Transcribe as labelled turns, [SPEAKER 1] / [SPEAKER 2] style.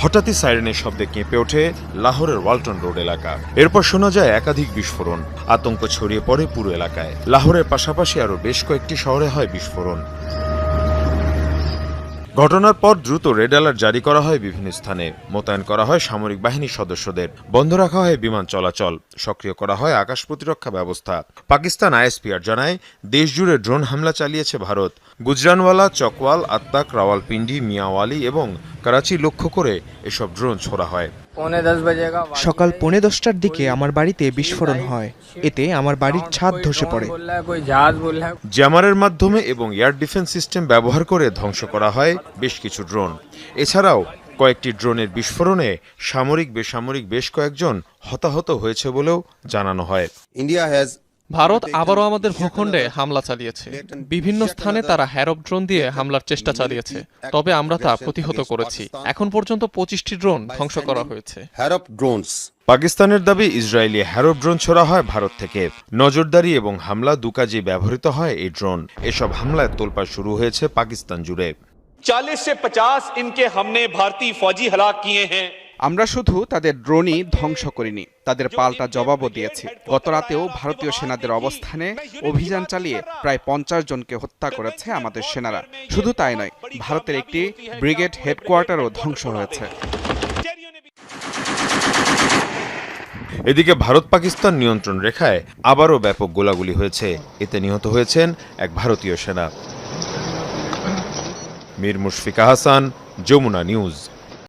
[SPEAKER 1] হঠাৎই সাইরেনের শব্দে কেঁপে ওঠে লাহোরের ওয়ালটন রোড এলাকা। এরপর শোনা যায় একাধিক বিস্ফোরণ। আতঙ্ক ছড়িয়ে পড়ে পুরো এলাকায়। লাহোরের পাশাপাশি আরও বেশ কয়েকটি শহরে হয় বিস্ফোরণ। ঘটনার পর দ্রুত রেড অ্যালার্ট জারি করা হয় বিভিন্ন স্থানে। মোতায়েন করা হয় সামরিক বাহিনীর সদস্যদের। বন্ধ রাখা হয় বিমান চলাচল। সক্রিয় করা হয় আকাশ প্রতিরক্ষা ব্যবস্থা। পাকিস্তান আইএসপিআর জানায়, দেশজুড়ে ড্রোন হামলা চালিয়েছে ভারত। গুজরানওয়ালা, চকওয়াল, আত্তাক, রাওয়ালপিন্ডি, মিয়াওয়ালি এবং করাচি লক্ষ্য করে এসব ড্রোন ছোড়া হয়।
[SPEAKER 2] সকাল 10:15টার দিকে আমার বাড়িতে বিস্ফোরণ হয়। এতে আমার বাড়ির ছাদ ধসে পড়ে।
[SPEAKER 1] জ্যামারের মাধ্যমে এবং এয়ার ডিফেন্স সিস্টেম ব্যবহার করে ধ্বংস করা হয় বেশ কিছু ড্রোন। এছাড়াও কয়েকটি ড্রোনের বিস্ফোরণে সামরিক বেসামরিক বেশ কয়েকজন হতাহত হয়েছে বলেও জানানো হয়।
[SPEAKER 3] ভারত আবারও আমাদের ভূখণ্ডে হামলা চালিয়েছে। বিভিন্ন স্থানে তারা হ্যারপ ড্রোন দিয়ে হামলার চেষ্টা চালিয়েছে, তবে আমরা তা প্রতিহত করেছি। এখন পর্যন্ত 25টি ড্রোন ধ্বংস করা হয়েছে।
[SPEAKER 1] পাকিস্তানের দাবি, ইসরায়েলি হ্যারপ ড্রোন ছোড়া হয় ভারত থেকে। নজরদারি এবং হামলা দু কাজে ব্যবহৃত হয় এই ড্রোন। এসব হামলায় তোলপাড় শুরু হয়েছে পাকিস্তান জুড়ে।
[SPEAKER 4] 40 से 50 इनके हमने भारतीय फौजी हलाक किए हैं।
[SPEAKER 5] আমরা শুধু তাদের ড্রোনই ধ্বংস করিনি, তাদের পাল্টা জবাবও দিয়েছি। গতরাতেও ভারতীয় সেনাদের অবস্থানে অভিযান চালিয়ে প্রায় 50 জনকে হত্যা করেছে আমাদের সেনারা। শুধু তাই নয়, ভারতের একটি ব্রিগেড হেডকোয়ার্টারও ধ্বংস হয়েছে।
[SPEAKER 1] এদিকে ভারত পাকিস্তান নিয়ন্ত্রণ রেখায় আবারও ব্যাপক গোলাগুলি হয়েছে। এতে নিহত হয়েছেন এক ভারতীয় সেনা। মীর মুশফিকা হাসান, যমুনা নিউজ।